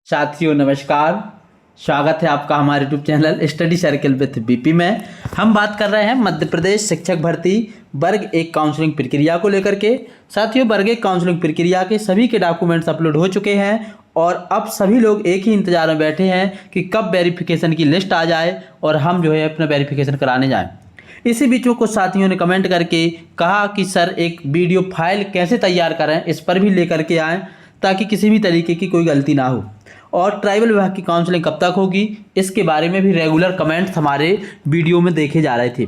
साथियों नमस्कार। स्वागत है आपका हमारे YouTube channel study circle with BP में। हम बात कर रहे हैं मध्य प्रदेश शिक्षक भर्ती वर्ग 1 काउंसलिंग प्रक्रिया को लेकर के। साथियों, वर्ग 1 काउंसलिंग प्रक्रिया के सभी के डॉक्यूमेंट्स अपलोड हो चुके हैं और अब सभी लोग एक ही इंतजार में बैठे हैं कि कब वेरिफिकेशन की लिस्ट आ जाए और हम जो है अपना वेरिफिकेशन कराने जाएँ। इसी बीच में कुछ साथियों ने कमेंट करके कहा कि सर एक वीडियो फाइल कैसे तैयार करें, इस पर भी लेकर के आएँ ताकि किसी भी तरीके की कोई गलती ना हो। और ट्राइबल विभाग की काउंसलिंग कब तक होगी, इसके बारे में भी रेगुलर कमेंट्स हमारे वीडियो में देखे जा रहे थे।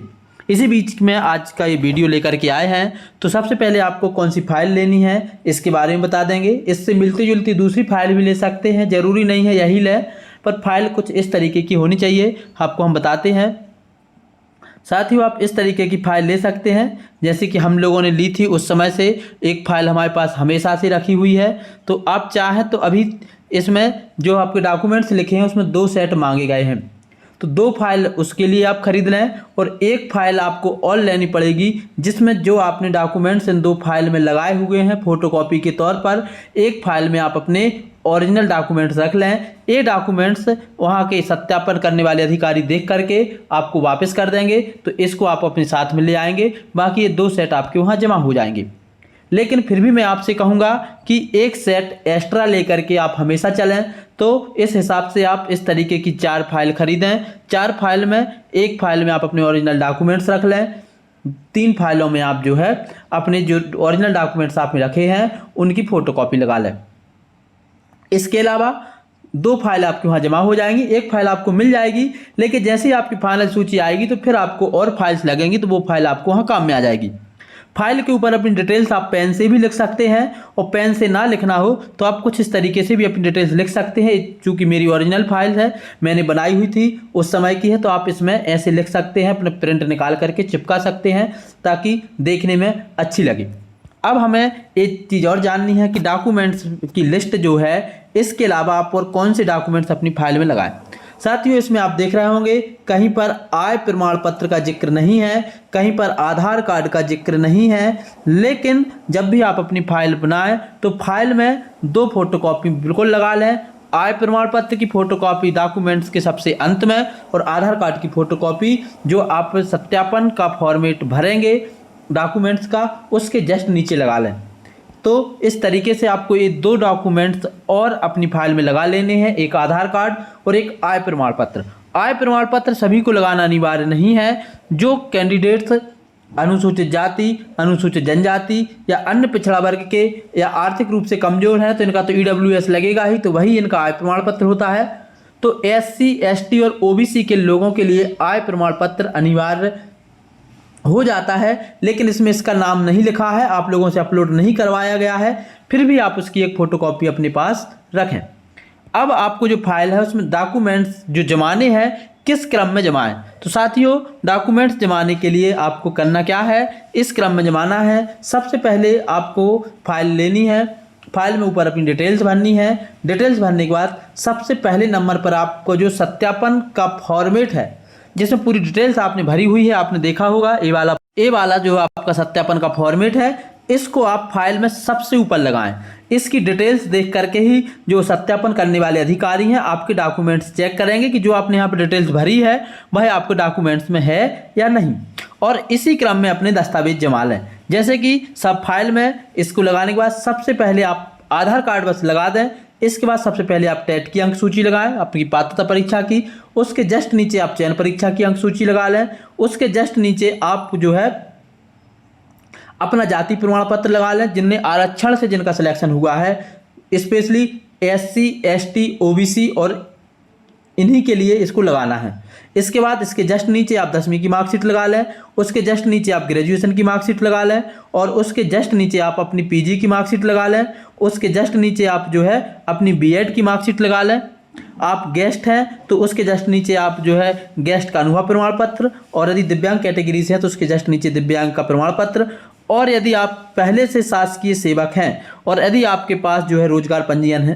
इसी बीच में आज का ये वीडियो लेकर के आए हैं। तो सबसे पहले आपको कौन सी फाइल लेनी है इसके बारे में बता देंगे। इससे मिलती जुलती दूसरी फाइल भी ले सकते हैं, ज़रूरी नहीं है यही लें, पर फाइल कुछ इस तरीके की होनी चाहिए, आपको हम बताते हैं। साथियों, आप इस तरीके की फ़ाइल ले सकते हैं जैसे कि हम लोगों ने ली थी उस समय से। एक फ़ाइल हमारे पास हमेशा से रखी हुई है, तो आप चाहें तो अभी इसमें जो आपके डॉक्यूमेंट्स लिखे हैं उसमें 2 सेट मांगे गए हैं, तो 2 फाइल उसके लिए आप खरीद लें और एक फ़ाइल आपको और लेनी पड़ेगी जिसमें जो आपने डॉक्यूमेंट्स इन 2 फाइल में लगाए हुए हैं फोटोकॉपी के तौर पर। एक फाइल में आप अपने ओरिजिनल डॉक्यूमेंट्स रख लें। ये डॉक्यूमेंट्स वहाँ के सत्यापन करने वाले अधिकारी देख करके आपको वापस कर देंगे, तो इसको आप अपने साथ में ले आएंगे। बाकी ये 2 सेट आपके वहाँ जमा हो जाएंगे। लेकिन फिर भी मैं आपसे कहूँगा कि एक सेट एक्स्ट्रा लेकर के आप हमेशा चलें। तो इस हिसाब से आप इस तरीके की 4 फाइल खरीदें। 4 फाइल में एक फाइल में आप अपने ओरिजिनल डॉक्यूमेंट्स रख लें, 3 फाइलों में आप जो है अपने जो ओरिजिनल डॉक्यूमेंट्स आपने रखे हैं उनकी फ़ोटोकॉपी लगा लें। इसके अलावा 2 फाइल आपके वहाँ जमा हो जाएंगी, एक फाइल आपको मिल जाएगी, लेकिन जैसे ही आपकी फाइनल सूची आएगी तो फिर आपको और फाइल्स लगेंगी, तो वो फाइल आपको वहाँ काम में आ जाएगी। फाइल के ऊपर अपनी डिटेल्स आप पेन से भी लिख सकते हैं और पेन से ना लिखना हो तो आप कुछ इस तरीके से भी अपनी डिटेल्स लिख सकते हैं। चूँकि मेरी ओरिजिनल फाइल है, मैंने बनाई हुई थी उस समय की है, तो आप इसमें ऐसे लिख सकते हैं, अपने प्रिंट निकाल करके चिपका सकते हैं ताकि देखने में अच्छी लगे। अब हमें एक चीज़ और जाननी है कि डॉक्यूमेंट्स की लिस्ट जो है, इसके अलावा आप और कौन से डॉक्यूमेंट्स अपनी फाइल में लगाएं। साथियों, इसमें आप देख रहे होंगे कहीं पर आय प्रमाण पत्र का जिक्र नहीं है, कहीं पर आधार कार्ड का जिक्र नहीं है। लेकिन जब भी आप अपनी फाइल बनाएं तो फाइल में 2 फोटोकॉपी बिल्कुल लगा लें। आय प्रमाण पत्र की फ़ोटोकॉपी डॉक्यूमेंट्स के सबसे अंत में और आधार कार्ड की फ़ोटोकॉपी जो आप सत्यापन का फॉर्मेट भरेंगे डॉक्यूमेंट्स का, उसके जस्ट नीचे लगा लें। तो इस तरीके से आपको ये 2 डॉक्यूमेंट्स और अपनी फाइल में लगा लेने हैं, एक आधार कार्ड और एक आय प्रमाण पत्र। आय प्रमाण पत्र सभी को लगाना अनिवार्य नहीं है। जो कैंडिडेट्स अनुसूचित जाति, अनुसूचित जनजाति या अन्य पिछड़ा वर्ग के या आर्थिक रूप से कमज़ोर हैं तो इनका तो EWS लगेगा ही, तो वही इनका आय प्रमाण पत्र होता है। तो SC, ST और OBC के लोगों के लिए आय प्रमाण पत्र अनिवार्य हो जाता है, लेकिन इसमें इसका नाम नहीं लिखा है, आप लोगों से अपलोड नहीं करवाया गया है, फिर भी आप उसकी एक फ़ोटोकॉपी अपने पास रखें। अब आपको जो फाइल है उसमें डॉक्यूमेंट्स जो जमाने हैं किस क्रम में जमाएं। तो साथियों, डॉक्यूमेंट्स जमाने के लिए आपको करना क्या है, इस क्रम में जमाना है। सबसे पहले आपको फाइल लेनी है, फाइल में ऊपर अपनी डिटेल्स भरनी है। डिटेल्स भरने के बाद सबसे पहले नंबर पर आपको जो सत्यापन का फॉर्मेट है जिसमें पूरी डिटेल्स आपने भरी हुई है, आपने देखा होगा ए वाला जो आपका सत्यापन का फॉर्मेट है, इसको आप फाइल में सबसे ऊपर लगाएं। इसकी डिटेल्स देख करके ही जो सत्यापन करने वाले अधिकारी हैं आपके डॉक्यूमेंट्स चेक करेंगे कि जो आपने यहाँ पर डिटेल्स भरी है वह आपके डॉक्यूमेंट्स में है या नहीं। और इसी क्रम में अपने दस्तावेज जमा लें। जैसे कि सब फाइल में इसको लगाने के बाद सबसे पहले आप आधार कार्ड बस लगा दें। इसके बाद सबसे पहले आप टेट की अंक सूची लगाएं, अपनी पात्रता परीक्षा की। उसके जस्ट नीचे आप चयन परीक्षा की अंक सूची लगा लें। उसके जस्ट नीचे आप जो है अपना जाति प्रमाण पत्र लगा लें, जिनमें आरक्षण से जिनका सिलेक्शन हुआ है, स्पेशली SC, ST, OBC और इन्हीं के लिए इसको लगाना है। इसके बाद इसके जस्ट नीचे आप 10वीं की मार्कशीट लगा लें। उसके जस्ट नीचे आप ग्रेजुएशन की मार्कशीट लगा लें और उसके जस्ट नीचे आप अपनी PG की मार्कशीट लगा लें। उसके जस्ट नीचे आप जो है अपनी B.Ed की मार्कशीट लगा लें। आप गेस्ट हैं तो उसके जस्ट नीचे आप जो है गेस्ट का अनुभव प्रमाण पत्र, और यदि दिव्यांग कैटेगरी से हैं तो उसके जस्ट नीचे दिव्यांग का प्रमाण पत्र। और यदि आप पहले से शासकीय सेवक हैं और यदि आपके पास जो है रोजगार पंजीयन है,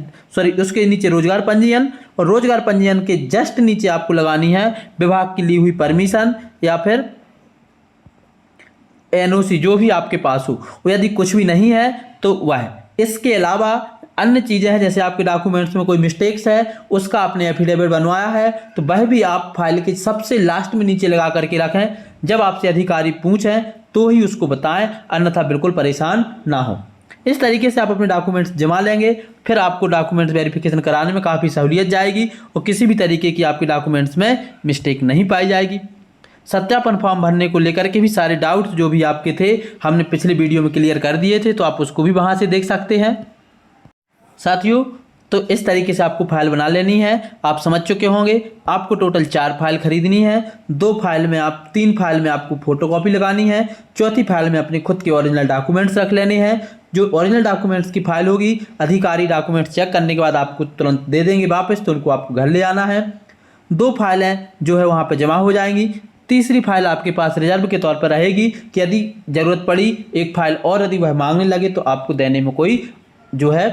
उसके नीचे रोजगार पंजीयन, और रोजगार पंजीयन के जस्ट नीचे आपको लगानी है विभाग की ली हुई परमिशन या फिर NOC जो भी आपके पास हो। यदि कुछ भी नहीं है तो वह। इसके अलावा अन्य चीज़ें हैं जैसे आपके डॉक्यूमेंट्स में कोई मिस्टेक्स है, उसका आपने एफिडेविट बनवाया है, तो वह भी आप फाइल के सबसे लास्ट में नीचे लगा करके रखें। जब आपसे अधिकारी पूछें तो ही उसको बताएं, अन्यथा बिल्कुल परेशान ना हो। इस तरीके से आप अपने डॉक्यूमेंट्स जमा लेंगे, फिर आपको डॉक्यूमेंट्स वेरिफिकेशन कराने में काफ़ी सहूलियत जाएगी और किसी भी तरीके की आपके डॉक्यूमेंट्स में मिस्टेक नहीं पाई जाएगी। सत्यापन फॉर्म भरने को लेकर के भी सारे डाउट्स जो भी आपके थे हमने पिछले वीडियो में क्लियर कर दिए थे, तो आप उसको भी वहाँ से देख सकते हैं। साथियों, तो इस तरीके से आपको फाइल बना लेनी है। आप समझ चुके होंगे आपको टोटल 4 फाइल खरीदनी है। 3 फाइल में आपको फोटोकॉपी लगानी है। चौथी फाइल में अपने खुद के ओरिजिनल डॉक्यूमेंट्स रख लेने हैं। जो ओरिजिनल डॉक्यूमेंट्स की फाइल होगी, अधिकारी डॉक्यूमेंट्स चेक करने के बाद आपको तुरंत दे देंगे वापस, तो उनको आपको घर ले आना है। 2 फाइलें जो है वहाँ पर जमा हो जाएंगी। तीसरी फाइल आपके पास रिजर्व के तौर पर रहेगी कि यदि ज़रूरत पड़ी एक फाइल और यदि वह मांगने लगे तो आपको देने में कोई जो है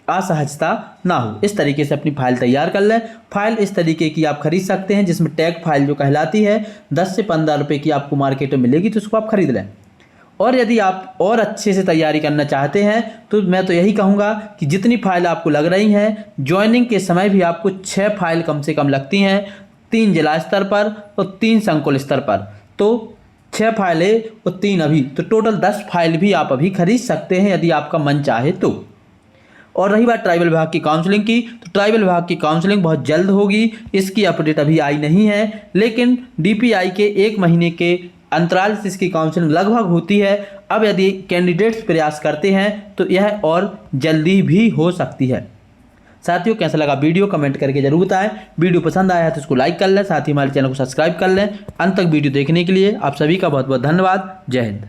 असहजता ना हो। इस तरीके से अपनी फाइल तैयार कर लें। फाइल इस तरीके की आप खरीद सकते हैं जिसमें टैग फाइल जो कहलाती है 10 से 15 रुपये की आपको मार्केट में मिलेगी, तो उसको आप खरीद लें। और यदि आप और अच्छे से तैयारी करना चाहते हैं तो मैं तो यही कहूँगा कि जितनी फाइल आपको लग रही हैं, ज्वाइनिंग के समय भी आपको 6 फाइल कम से कम लगती हैं, 3 जिला स्तर पर और 3 संकुल स्तर पर। तो 6 फाइलें और 3 अभी, तो टोटल 10 फाइल भी आप अभी खरीद सकते हैं यदि आपका मन चाहे तो। और रही बात ट्राइबल विभाग की काउंसलिंग की, तो ट्राइबल विभाग की काउंसलिंग बहुत जल्द होगी। इसकी अपडेट अभी आई नहीं है, लेकिन DPI के 1 महीने के अंतराल से इसकी काउंसलिंग लगभग होती है। अब यदि कैंडिडेट्स प्रयास करते हैं तो यह और जल्दी भी हो सकती है। साथियों, कैसा लगा वीडियो कमेंट करके जरूर बताएं। वीडियो पसंद आया है तो इसको लाइक कर लें, साथ ही हमारे चैनल को सब्सक्राइब कर लें। अंत तक वीडियो देखने के लिए आप सभी का बहुत बहुत धन्यवाद। जय हिंद।